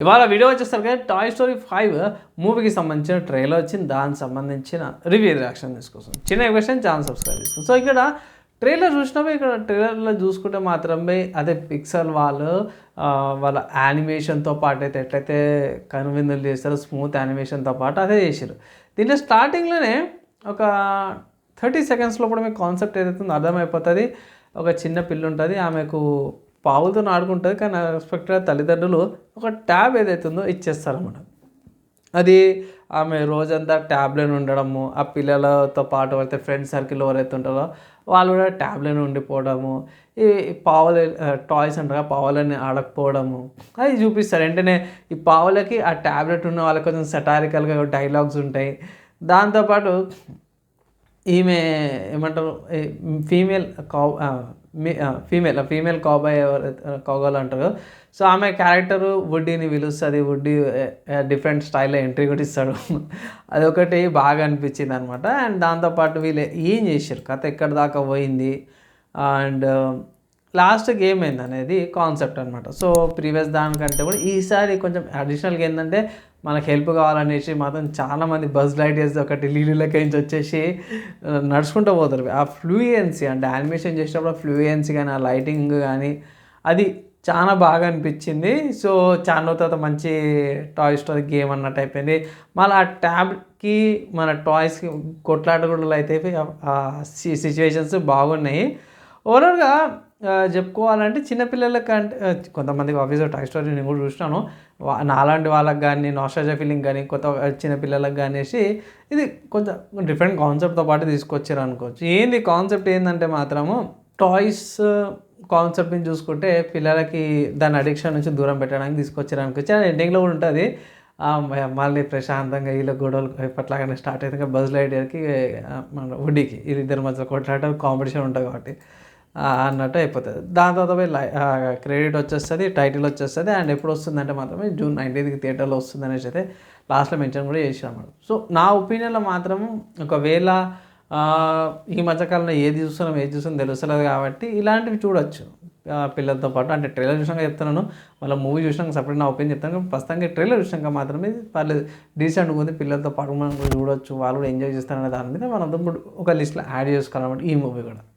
ఇవాళ వీడియో వచ్చేసరికి toy story 5 మూవీకి సంబంధించిన ట్రైలర్ వచ్చింది. దానికి సంబంధించిన రివ్యూ రియాక్షన్ తీసుకొస్తాం. చిన్న క్వశ్చన్ ఛానల్ సబ్స్క్రైబ్ చేసుకోండి. సో ఇక్కడ ట్రైలర్ చూసినప్పుడు ఇక్కడ ట్రైలర్లో చూసుకుంటే మాత్రమే అదే పిక్సెల్ వాళ్ళు వాళ్ళ యానిమేషన్తో పాటు అయితే ఎట్లయితే కనువిందులు చేస్తారో స్మూత్ యానిమేషన్తో పాటు అదే చేశారు. దీంట్లో స్టార్టింగ్లోనే ఒక 30 సెకండ్స్ లోపల మీకు కాన్సెప్ట్ ఏదైతే ఉందో అర్థమైపోతుంది. ఒక చిన్న పిల్ల ఉంటుంది, ఆమెకు పావులతో ఆడుకుంటుంది. కానీ అన్ఎక్స్పెక్టెడ్గా తల్లిదండ్రులు ఒక ట్యాబ్ ఏదైతే ఉందో ఇచ్చేస్తారన్నమాట. అది ఆమె రోజంతా ట్యాబ్లోనే ఉండడము, ఆ పిల్లలతో పాటు అయితే ఫ్రెండ్ సర్కిల్ ఎవరైతే ఉంటారో వాళ్ళు కూడా ట్యాబ్లోనే ఉండిపోవడము, ఈ పావులు టాయ్స్ అంటారు పావులని ఆడకపోవడము అది చూపిస్తారు. వెంటనే ఈ పావులకి ఆ ట్యాబ్లెట్ ఉన్న వాళ్ళకి కొంచెం సెటారికల్గా డైలాగ్స్ ఉంటాయి. దాంతోపాటు ఈమె ఏమంటారు ఫీమేల్ ఫీమేల్ కౌబాయ్ కౌగల్ అంటారు. సో ఆమె క్యారెక్టరు వుడ్డీని పిలుస్తుంది. వుడ్డీ డిఫరెంట్ స్టైల్లో ఎంట్రీ కూడా ఇస్తాడు. అదొకటి బాగా అనిపించింది అనమాట. అండ్ దాంతోపాటు వీళ్ళు ఏం చేశారు, కథ ఎక్కడి దాకా పోయింది, అండ్ లాస్ట్కి ఏమైంది అనేది కాన్సెప్ట్ అనమాట. సో ప్రీవియస్ దానికంటే కూడా ఈసారి కొంచెం అడిషనల్గా ఏంటంటే మనకు హెల్ప్ కావాలనేసి మాత్రం చాలామంది బస్ లైటర్స్ ఒకటి లీలకి నుంచి వచ్చేసి నడుచుకుంటూ పోతారు. ఆ ఫ్లూయెన్సీ అంటే యానిమేషన్ చేసేటప్పుడు ఫ్లూయెన్సీ కానీ ఆ లైటింగ్ కానీ అది చాలా బాగా అనిపించింది. సో చాలా తర్వాత మంచి టాయ్ స్టోరీ గేమ్ అన్నట్టు అయిపోయింది. మళ్ళీ ఆ ట్యాబ్కి మన టాయ్స్కి కొట్లాటగూడలు అయితే సిచ్యువేషన్స్ బాగున్నాయి. ఓవరాల్గా చెప్పుకోవాలంటే చిన్నపిల్లలకి అంటే కొంతమందికి ఆఫీస్లో టాయ్ స్టోరీ నేను కూడా చూసినాను. నాలాంటి వాళ్ళకి కానీ నాస్టాల్జియా ఫీలింగ్ కానీ కొత్త చిన్నపిల్లలకు కానిసి ఇది కొంచెం డిఫరెంట్ కాన్సెప్ట్తో పాటు తీసుకొచ్చారు అనుకోవచ్చు. ఏంది కాన్సెప్ట్ ఏంటంటే మాత్రము టాయ్స్ కాన్సెప్ట్ని చూసుకుంటే పిల్లలకి దాని అడిక్షన్ నుంచి దూరం పెట్టడానికి తీసుకొచ్చారు అనుకోవచ్చు. అండ్ ఎండింగ్లో కూడా ఉంటుంది మళ్ళీ ప్రశాంతంగా వీళ్ళ గొడవలు ఎప్పట్లాగానే స్టార్ట్ అవుతుంది. బజ్ లైటర్కి మన వుడ్డీకి వీళ్ళిద్దరి మధ్య కొట్లాట కాంపిటీషన్ ఉంటుంది కాబట్టి అన్నట్టు అయిపోతుంది. దాని తర్వాత క్రెడిట్ వచ్చేస్తుంది, టైటిల్ వచ్చేస్తుంది. అండ్ ఎప్పుడు వస్తుందంటే మాత్రమే June 19th థియేటర్లో వస్తుంది అనేసి అయితే లాస్ట్లో మెన్షన్ కూడా చేసాం అన్నమాట. సో నా ఒపీనియన్లో మాత్రం ఒకవేళ ఈ మధ్యకాలంలో ఏది చూస్తున్నాం తెలుస్తలేదు కాబట్టి ఇలాంటివి చూడొచ్చు పిల్లలతో పాటు. అంటే ట్రైలర్ చూసినాక చెప్తున్నాను, మళ్ళీ మూవీ చూసినాక సపరేట్ నా ఒపీనియన్ చెప్తాను. ప్రస్తుతానికి ట్రైలర్ చూసినాక మాత్రమే పర్లేదు డీసెంట్గా ఉంది, పిల్లలతో పాటు మనం చూడొచ్చు, వాళ్ళు కూడా ఎంజాయ్ చేస్తారనే దాని మీద మనం ఒక లిస్ట్లో యాడ్ చేసుకోవాలన్నమాట ఈ మూవీ కూడా.